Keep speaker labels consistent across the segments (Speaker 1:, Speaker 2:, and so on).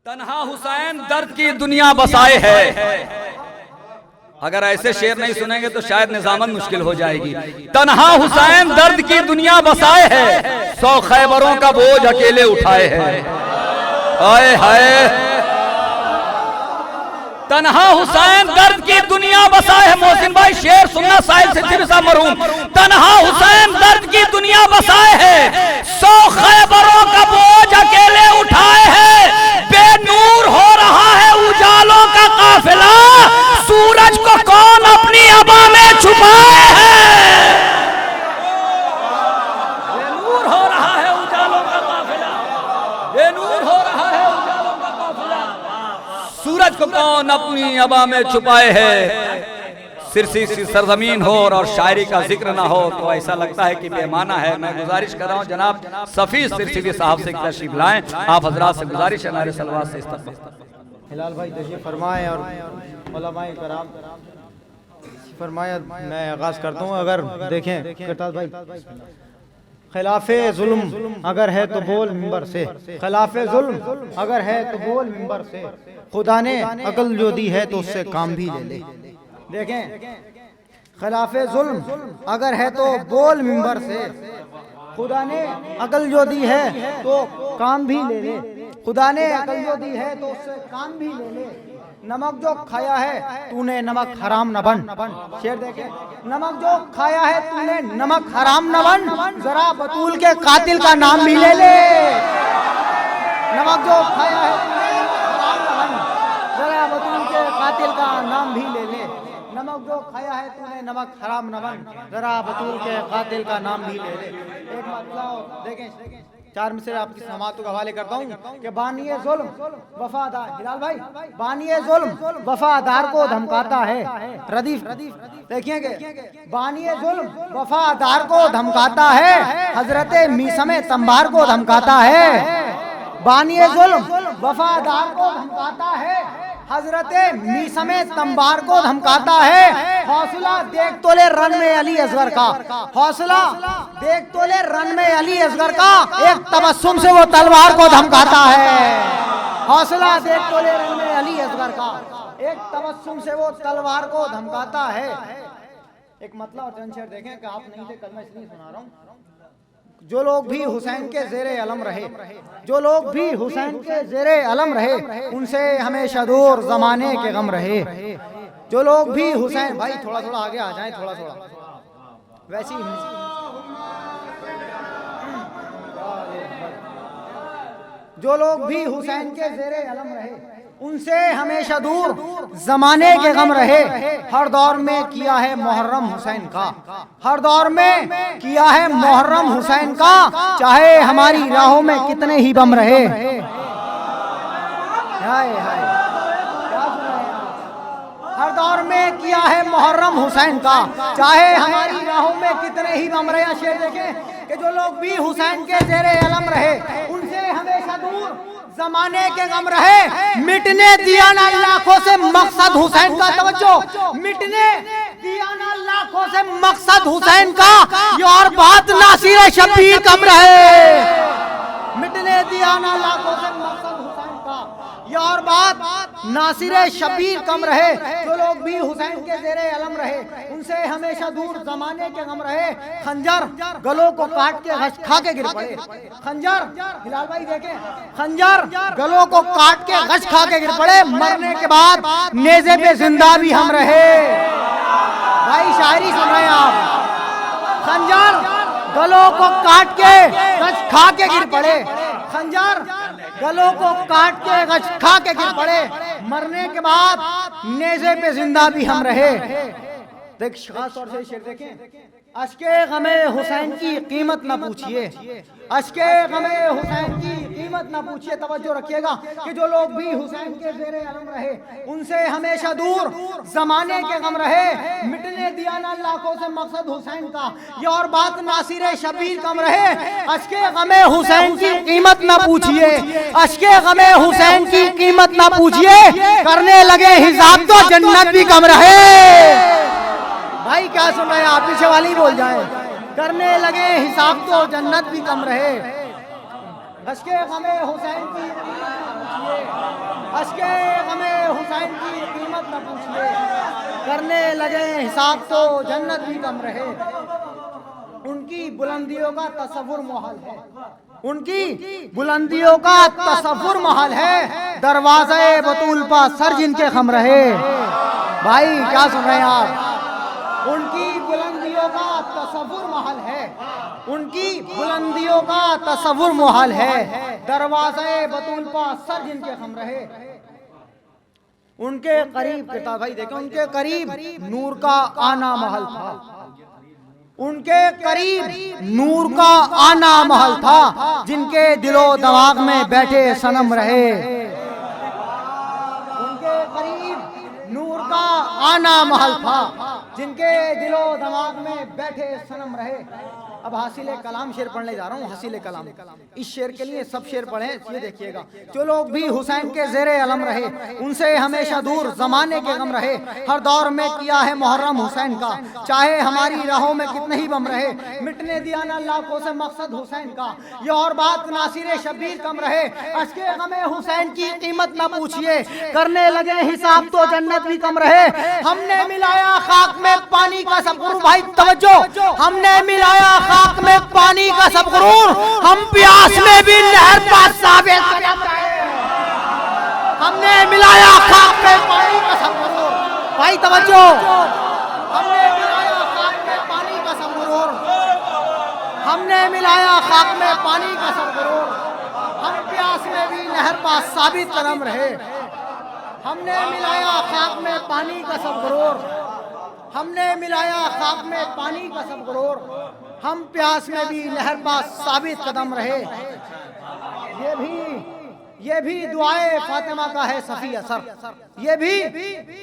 Speaker 1: तन्हा हुसैन दर्द की दुनिया बसाए है। अगर ऐसे शेर नहीं सुनेंगे तो शायद निजामत मुश्किल हो जाएगी। तन्हा हुसैन दर्द की दुनिया बसाए है, 100 खैबरों का बोझ अकेले उठाए है। हाय हाय, तन्हा हुसैन दर्द की दुनिया बसाए है। मोहसिन भाई शेर सुनना, साहिल सिद्दीकी साहब मरहूम। तन्हा हुसैन दर्द की दुनिया बसाए है, 100 खैबरों का बोझ अकेले उठाए है। बेनूर हो रहा है उजालों का काफिला, सूरज को कौन अपनी अबा में छुपाए है। बेनूर हो रहा है उजालों का काफिला, बेनूर हो रहा है उजालों का काफिला, सूरज को कौन अपनी अबा में छुपाए है। सिरसी सी सरजमीन हो और शायरी का जिक्र ना हो तो ऐसा लगता है कि बेमाना है। मैं गुजारिश कर रहा हूँ जनाब सफी सिरसी साहब से तशरीफ लाएं। आप हजरात से गुजारिश है नारे सलवात से इस्तकबाल।
Speaker 2: हिलाल भाई तशरीफ फरमाएं और उलमाए कराम फरमाया। मैं आगाज करता हूँ। अगर देखें करताज भाई, खिलाफे जुल्म अगर है तो बोल मिंबर से, खिलाफे जुल्म अगर है तो बोल मिंबर से, खुदा ने अकल जो दी है तो उससे काम भी ले ले। देखें, खिलाफे जुल्म अगर है तो बोल मिंबर से, खुदा ने अकल जो दी है तो काम भी ले ले। खुदा ने अकल जो दी है तो उससे काम भी ले ले। नमक जो खाया है तूने नमक हराम न बन। शेर देखे, नमक जो खाया है तूने नमक हराम न बन, जरा बतूल के कातिल का नाम भी ले ले। नमक जो खाया है तूने हराम न बन, जरा बतूल के कातिल का नाम भी ले ले। नमक जो खाया है तूने नमक हराम न बन, जरा बतूल के कातिल का नाम भी ले ले। एक मतलब देखें, 4 मिसरे आपकी समातों के हवाले करता हूँ कि बानिए जुल्म वफादार, हिलाल भाई, बानिए जुल्म वफादार को धमकाता है। रदीफ देखिए कि बानिए जुल्म वफादार को धमकाता है, हजरते मीसमे तंबार को धमकाता है। बानिए जुल्म वफादार को धमकाता है, हजरते मीसमे तंबार को धमकाता है। हौसला देख तोले रन में अली असगर का, हौसला देख तोले रन में अली असगर का, एक तबस्सुम से वो तलवार को धमकाता है। हौसला देख तोले रन में अली असगर का, एक तबस्सुम से वो तलवार को धमकाता है। एक मतलब और चंद शेर देखें कि आप नहीं थे कल, मैं इसलिए सुना रहा हूँ। जो लोग भी हुसैन के ज़ेरे अलम रहे, जो लोग भी हुसैन के ज़ेरे अलम रहे, उनसे हमेशा दूर ज़माने के गम रहे। जो लोग भी हुसैन, भाई थोड़ा थोड़ा आगे आ जाएं, थोड़ा थोड़ा वैसी। जो लोग भी हुसैन के ज़ेरे अलम रहे, उनसे हमेशा दूर जमाने के गम रहे। हर दौर में किया है मुहर्रम हुसैन का, हर दौर में किया है मुहर्रम हुसैन का, चाहे हमारी राहों में कितने ही बम रहे। हाय हाय, हर दौर में किया है मुहर्रम हुसैन का, चाहे हमारी राहों में कितने ही बम रहे। शेर देखें कि जो लोग भी हुसैन के ज़ेरे अलम रहे, उनसे हमेशा दूर जमाने के गम रहे। मिटने दिया ना लाखों से मकसद हुसैन का, तवज्जो, मिटने दिया ना लाखों से मकसद हुसैन का, ये और बात नासिर शबीर कम रहे। मिटने दिया ना लाखों से मकसद हुसैन का, ये और बात नासिर शबीर कम रहे। जो लोग भी हुसैन के ज़ेरे अलम रहे, उनसे हमेशा दूर जमाने के गम रहे। खंजर गलों को काट के घस खा के गिर पड़े। खंजर, हिलाल भाई देखें, खंजर गलों को काट के घस खा के गिर पड़े, मरने के बाद नेज़े पे जिंदा भी हम रहे। भाई शायरी सुन रहे हैं आप। खंजर गलों को काट के घस खा के गिर पड़े, खंजर गलों को काट के घस खा के गिर पड़े, मरने के बाद नेज़े पे जिंदा भी हम रहे। देख खास तौर से शेर देखें, अश्के गमे हुसैन की कीमत न पूछिए, अश्के गमे हुसैन की कीमत न पूछिए। तवज्जो रखिएगा कि जो लोग भी हुसैन के ज़ेरे अलम रहे, उनसे हमेशा दूर जमाने के गम रहे। मिटने दिया ना लाखों से मकसद हुसैन का, ये और बात नासिर शबीर कम रहे। अश्के गमे हुसैन की कीमत न पूछिए, अश्के गमे हुसैन की कीमत न पूछिए, करने लगे हिसाब तो जन्नत भी कम रहे। भाई क्या सुन रहे हैं आप, पीछे वाली बोल जाए। करने लगे हिसाब तो जन्नत भी कम रहे। अश्के गमे हुसैन की अश्के गमे हुसैन की कीमत न पूछिए, करने लगे हिसाब तो जन्नत भी कम रहे। उनकी बुलंदियों का तसव्वुर मुहाल है, उनकी बुलंदियों का तसव्वुर महल है, दरवाजे बतूल पर सर जिनके खम रहे। भाई क्या सुन रहे हैं आप? उनकी बुलंदियों का तसव्वुर महल है, उनकी बुलंदियों का तसव्वुर महल है, दरवाजे बतूल पर सर जिनके खम रहे। उनके करीब किताब भाई देखें, उनके करीब नूर का आना महल था, उनके करीब नूर का आना महल था, जिनके दिलो दिमाग में बैठे सनम रहे। उनके करीब नूर का आना महल था, जिनके दिलो दिमाग में बैठे सनम रहे। अब हासिले कलाम शेर पढ़ने जा रहा हूँ, हासिले कलाम। इस शेर के लिए सब शेर पढ़े, ये देखिएगा। जो लोग भी हुसैन के ज़ेरे अलम रहे, उनसे हमेशा दूर ज़माने के गम रहे। हर दौर में किया है मुहर्रम हुसैन का, चाहे हमारी राहों में कितने ही बम रहे। मिटने दिया ना लाखों से मकसद हुसैन का, ये और बात नासिर शबीर कम रहे। अश्के गमे हुसैन की कीमत न पूछिए, करने लगे हिसाब तो जन्नत भी कम रहे। हमने मिलाया खाक में पानी का सब गुरूर, भाई तवज्जो, हमने मिलाया खाक में पानी का सब गुरूर, हम प्यास में भी लहर पास साबित कदम रहे। हमने मिलाया खाक में पानी का सब गुरूर, भाई तवज्जो, हमने मिलाया खाक में पानी का सब गुरूर, हमने मिलाया खाक में पानी का सब गुरूर, हम प्यास में भी लहर पास साबित कदम रहे। हमने मिलाया खाक में पानी का सब गुरूर, हमने मिलाया खाक में पानी का सब गुरूर, हम प्यास में भी लहर पास साबित कदम रहे। ये भी दुआए फातिमा का है सफी असर, ये भी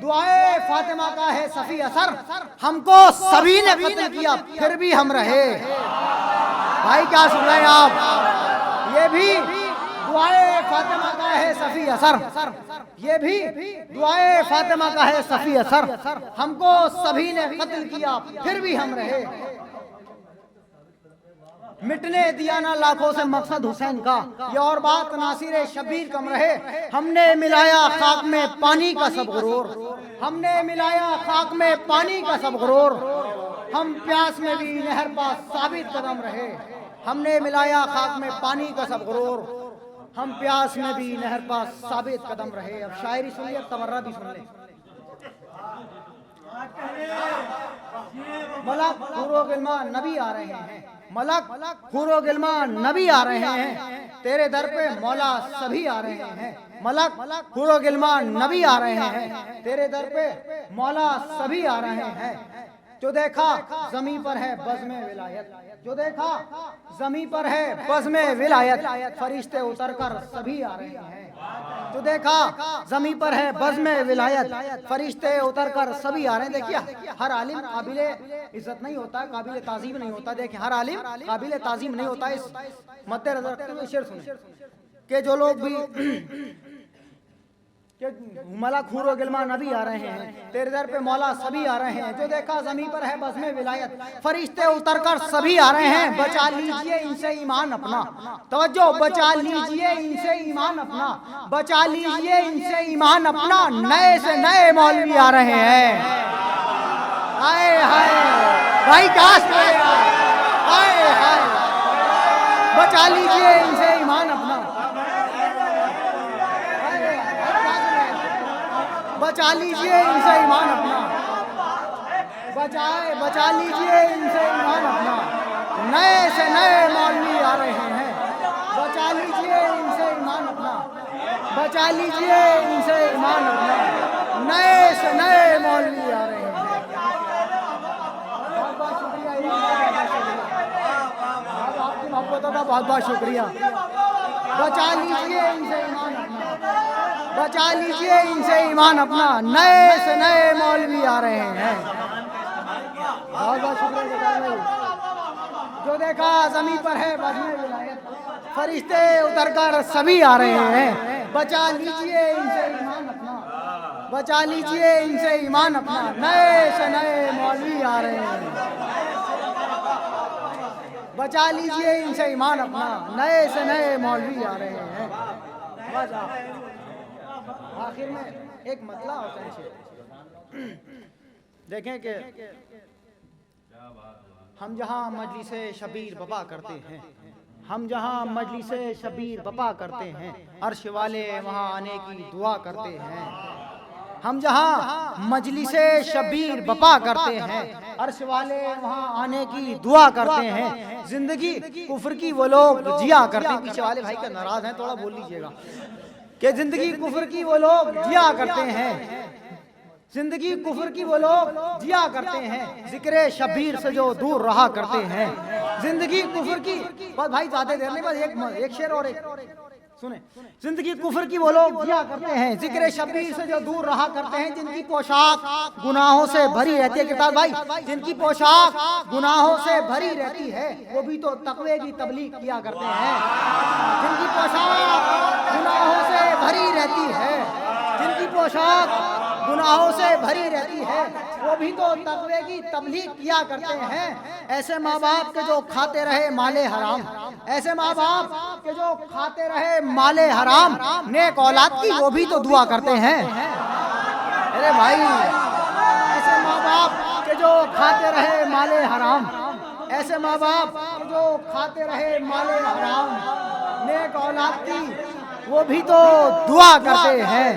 Speaker 2: दुआए फातिमा का है सफी असर, हमको सभी ने कत्ल किया फिर भी हम रहे। भाई क्या सुन रहे हैं आप? ये भी दुआए फातिमा का है सफी असर, ये भी दुआए फातिमा का है सफी असर, हमको सभी ने कत्ल किया फिर भी हम रहे। मिटने दिया ना लाखों से मकसद हुसैन का, ये और बात नासिर शबीर कम रहे। हमने मिलाया खाक में पानी का सब गुरूर, हमने मिलाया खाक में पानी का सब गुरूर, हम प्यास में भी नहर पास साबित कदम रहे। हमने मिलाया खाक में पानी का सब गुरूर, हम प्यास में भी नहर पास साबित कदम रहे। अब शायरी सुनिए, तमर्रा भी सुन ले। मलक हुरो गिलमा नबी आ रहे हैं, मलक हुरो गिलमा नबी आ रहे हैं, तेरे दर पे मौला सभी आ रहे हैं। मलक हुरो गिलमा नबी आ रहे हैं, तेरे दर पे मौला सभी आ रहे हैं। जो देखा जमी पर है बज़्म विलायत, जो देखा जमी पर है बज़्म विलायत, फरिश्ते उतर कर सभी आ रहे हैं। जो देखा जमी पर है बज़्म विलायत, फरिश्ते उतर कर सभी आ रहे हैं। देखिए, हर आलिम काबिले इज्जत नहीं होता, काबिले ताज़ीम नहीं होता। देखिए, हर आलिम काबिले ताज़ीम नहीं होता। इस मद्देनजर रखते हुए शेर सुनिए कि जो लोग भी मलक हुरो गिलमा नबी आ रहे हैं, तेरे दर पे मौला सभी आ रहे हैं। जो देखा ज़मीन पर है बज़्म विलायत, फरिश्ते उतरकर सभी आ रहे हैं। बचा लीजिए इनसे ईमान अपना, तवज्जो, बचा लीजिए इनसे ईमान अपना, बचा लीजिए इनसे ईमान अपना, नए से नए मौलवी आ रहे हैं। हाय हाय भाई क्या सुनेगा, हाय हाय, बचा लीजिए इनसे ईमान अपना, बचा लीजिए इनसे ईमान अपना, बचा लीजिए इनसे ईमान अपना, नए से नए मौलवी आ रहे हैं। बचा लीजिए इनसे ईमान अपना, बचा लीजिए इनसे ईमान अपना, नए से नए मौलवी आ रहे हैं। बहुत बहुत शुक्रिया, आपकी मोहब्बतों का बहुत बहुत शुक्रिया। बचा लीजिए इनसे ईमान अपना, बचा लीजिए इनसे ईमान अपना, नए से नए मौलवी आ रहे हैं। बहुत बहुत शुक्रिया। जो देखा ज़मीन पर है बज़्म विलायत, फरिश्ते उतरकर सभी आ रहे हैं। बचा लीजिए इनसे ईमान अपना, बचा लीजिए इनसे ईमान अपना, नए से नए मौलवी आ रहे हैं। बचा लीजिए इनसे ईमान अपना, नए से नए मौलवी आ रहे हैं। आखिर में एक मतला होता है। देखें कि हम जहाँ मजलिसे शबीर बपा करते हैं, हम जहाँ मजलिसे शबीर बपा करते हैं, अर्श वाले वहाँ आने की दुआ करते हैं। हम जहाँ मजलिसे शबीर बपा करते हैं, अर्श वाले वहाँ आने की दुआ करते हैं। जिंदगी कुफ्र की वो लोग जिया करते हैं। पीछे वाले भाई का नाराज हैं, थोड़ा बोल लीजिएगा कि जिंदगी कुफ्र की वो लोग जिया करते हैं, जिंदगी कुफ्र की वो लोग जिया करते हैं, जिक्र शबीर से जो दूर रहा करते हैं। जिंदगी कुफ्र की, बस भाई ज्यादा देर नहीं, बस एक शेर और एक सुने। जिंदगी कुफ्र की वो लोग जिया करते हैं, जिक्र शबीर से जो दूर रहा करते हैं, जिनकी पोशाक गुनाहों से भरी रहती है। किताब भाई, जिनकी पोशाक गुनाहों से भरी रहती है, वो भी तो तकवे की तबलीग किया करते हैं। जिनकी पोशाक गुनाहों से भरी रहती है, जिनकी पोशाक गुनाहों से भरी रहती है, वो भी तो तकवे की तबलीग किया करते हैं। ऐसे माँ बाप के जो खाते रहे माले हराम, ऐसे माँ बाप के जो खाते रहे माले हराम, नेक औलाद की वो भी तो दुआ करते हैं। अरे भाई, ऐसे माँ बाप के जो खाते रहे माले हराम, ऐसे माँ बाप के जो खाते रहे माले हराम, नेक औलाद की वो भी तो दुआ करते हैं।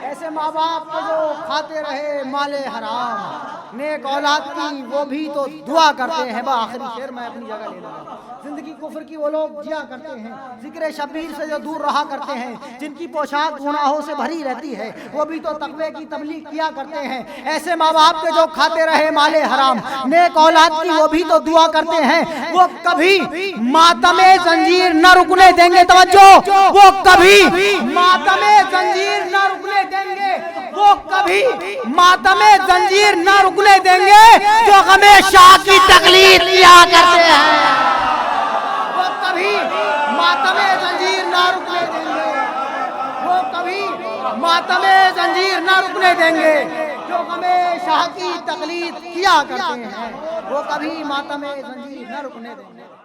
Speaker 2: ऐसे माँ बाप को जो खाते रहे माले हराम, नेक औलाद की वो भी तो दुआ करते हैं। आखिरी शेर मैं अपनी जगह ले लूँगा। जिंदगी कुफ्र की वो लोग जिया करते हैं, जिक्र शबीर से जो दूर रहा करते हैं, जिनकी पोशाक गुनाहों से भरी रहती है, वो भी तो तकवे की तबलीग किया करते हैं। ऐसे माँ बाप के जो खाते रहे माले हराम, नेक औलाद की वो भी तो दुआ करते हैं। वो कभी मातमे जंजीर न रुकने देंगे, तवज्जो, वो कभी मातमे जंजीर न रुकने देंगे, वो कभी मातमे जंजीर न रुकने देंगे, जो हमेशा की तकलीफ किया करते हैं। वो कभी मातमे जंजीर न रुकने देंगे, वो कभी मातमे जंजीर न रुकने देंगे, जो हमेशा की तकलीफ किया करते हैं। वो कभी मातमे जंजीर न रुकने देंगे।